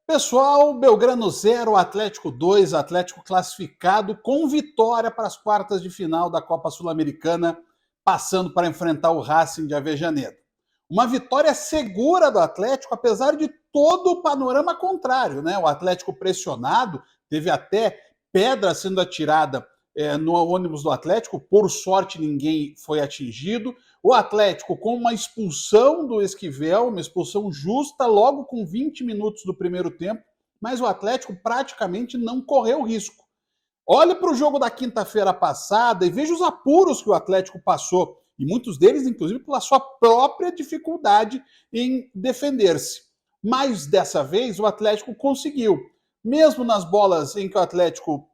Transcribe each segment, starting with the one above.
Pessoal, Belgrano 0, Atlético 2, Atlético classificado com vitória para as quartas de final da Copa Sul-Americana, passando para enfrentar o Racing de Avejaneira. Uma vitória segura do Atlético, apesar de todo o panorama contrário, né? O Atlético pressionado, teve até pedra sendo atirada no ônibus do Atlético, por sorte ninguém foi atingido. O Atlético com uma expulsão do Esquivel, uma expulsão justa, logo com 20 minutos do primeiro tempo, mas o Atlético praticamente não correu risco. Olhe para o jogo da quinta-feira passada e veja os apuros que o Atlético passou, e muitos deles, inclusive, pela sua própria dificuldade em defender-se. Mas dessa vez o Atlético conseguiu. Mesmo nas bolas em que o Atlético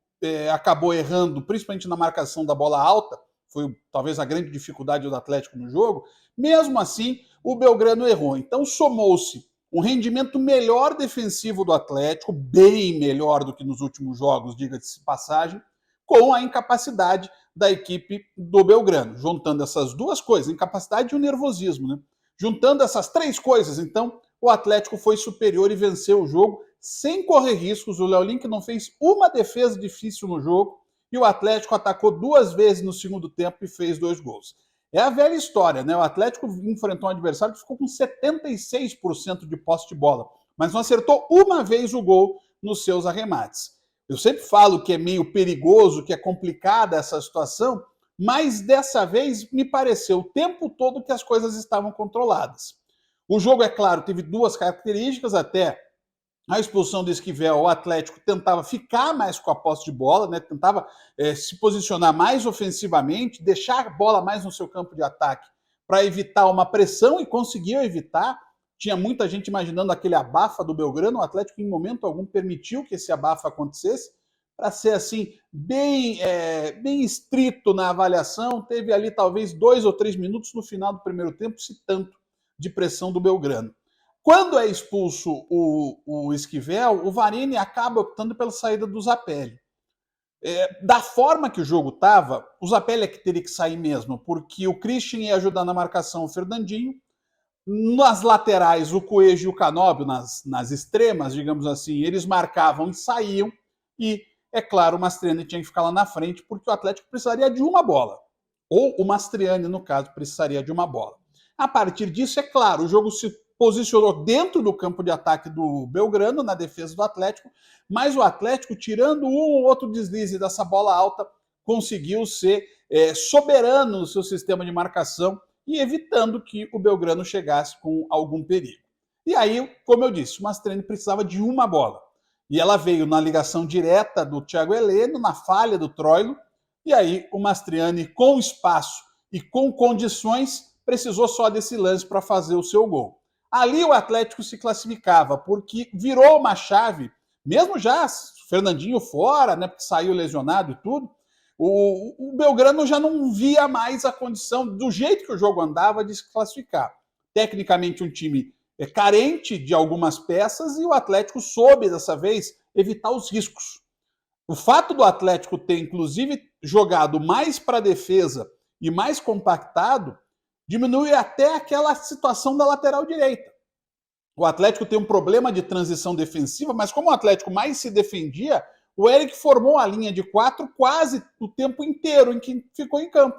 acabou errando, principalmente na marcação da bola alta, foi talvez a grande dificuldade do Atlético no jogo, mesmo assim o Belgrano errou. Então somou-se um rendimento melhor defensivo do Atlético, bem melhor do que nos últimos jogos, diga-se de passagem, com a incapacidade da equipe do Belgrano. Juntando essas duas coisas, incapacidade e o nervosismo, né? Juntando essas três coisas, então, o Atlético foi superior e venceu o jogo sem correr riscos. O Léo Link não fez uma defesa difícil no jogo e o Atlético atacou duas vezes no segundo tempo e fez 2 gols. É a velha história, né? O Atlético enfrentou um adversário que ficou com 76% de posse de bola, mas não acertou uma vez o gol nos seus arremates. Eu sempre falo que é meio perigoso, que é complicada essa situação, mas dessa vez me pareceu o tempo todo que as coisas estavam controladas. O jogo, é claro, teve duas características, até a expulsão do Esquivel, o Atlético tentava ficar mais com a posse de bola, né? Tentava se posicionar mais ofensivamente, deixar a bola mais no seu campo de ataque para evitar uma pressão e conseguiu evitar. Tinha muita gente imaginando aquele abafa do Belgrano, o Atlético em momento algum permitiu que esse abafa acontecesse, para ser assim, bem estrito na avaliação, teve ali talvez 2 ou 3 minutos no final do primeiro tempo, se tanto, de pressão do Belgrano. Quando é expulso o Esquivel, o Varini acaba optando pela saída do Zapelli. Da forma que o jogo estava, o Zapelli é que teria que sair mesmo, porque o Christian ia ajudar na marcação o Fernandinho, nas laterais o Coelho e o Canóbio, nas extremas, digamos assim, eles marcavam e saíam, e, é claro, o Mastriani tinha que ficar lá na frente, porque o Atlético precisaria de uma bola, ou o Mastriani, no caso, precisaria de uma bola. A partir disso, é claro, o jogo se posicionou dentro do campo de ataque do Belgrano, na defesa do Atlético, mas o Atlético, tirando um ou outro deslize dessa bola alta, conseguiu ser soberano no seu sistema de marcação e evitando que o Belgrano chegasse com algum perigo. E aí, como eu disse, o Mastriani precisava de uma bola. E ela veio na ligação direta do Thiago Heleno, na falha do Troilo, e aí o Mastriani, com espaço e com condições, precisou só desse lance para fazer o seu gol. Ali o Atlético se classificava, porque virou uma chave, mesmo já Fernandinho fora, né, porque saiu lesionado e tudo, o Belgrano já não via mais a condição, do jeito que o jogo andava, de se classificar. Tecnicamente um time carente de algumas peças e o Atlético soube, dessa vez, evitar os riscos. O fato do Atlético ter, inclusive, jogado mais para a defesa e mais compactado, diminui até aquela situação da lateral direita. O Atlético tem um problema de transição defensiva, mas como o Atlético mais se defendia, o Eric formou a linha de 4 quase o tempo inteiro em que ficou em campo.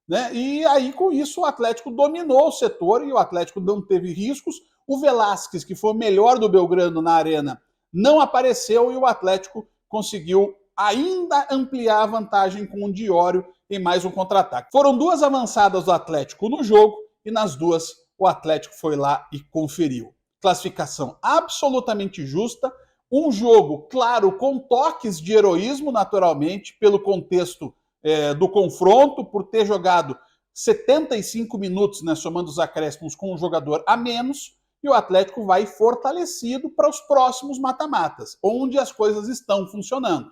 Né? E aí, com isso, o Atlético dominou o setor e o Atlético não teve riscos. O Velasquez, que foi o melhor do Belgrano na arena, não apareceu e o Atlético conseguiu ainda ampliar a vantagem com o Diório em mais um contra-ataque. Foram 2 avançadas do Atlético no jogo e nas 2 o Atlético foi lá e conferiu. Classificação absolutamente justa, um jogo, claro, com toques de heroísmo, naturalmente, pelo contexto do confronto, por ter jogado 75 minutos, né, somando os acréscimos, com um jogador a menos, e o Atlético vai fortalecido para os próximos mata-matas, onde as coisas estão funcionando.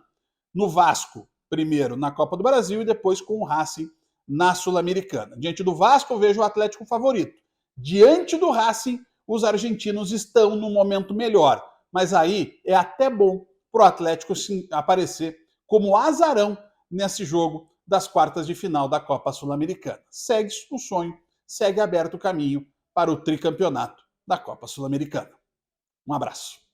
No Vasco, primeiro na Copa do Brasil e depois com o Racing na Sul-Americana. Diante do Vasco, eu vejo o Atlético favorito. Diante do Racing, os argentinos estão num momento melhor, mas aí é até bom para o Atlético aparecer como azarão nesse jogo das quartas de final da Copa Sul-Americana. Segue o sonho, segue aberto o caminho para o tricampeonato da Copa Sul-Americana. Um abraço.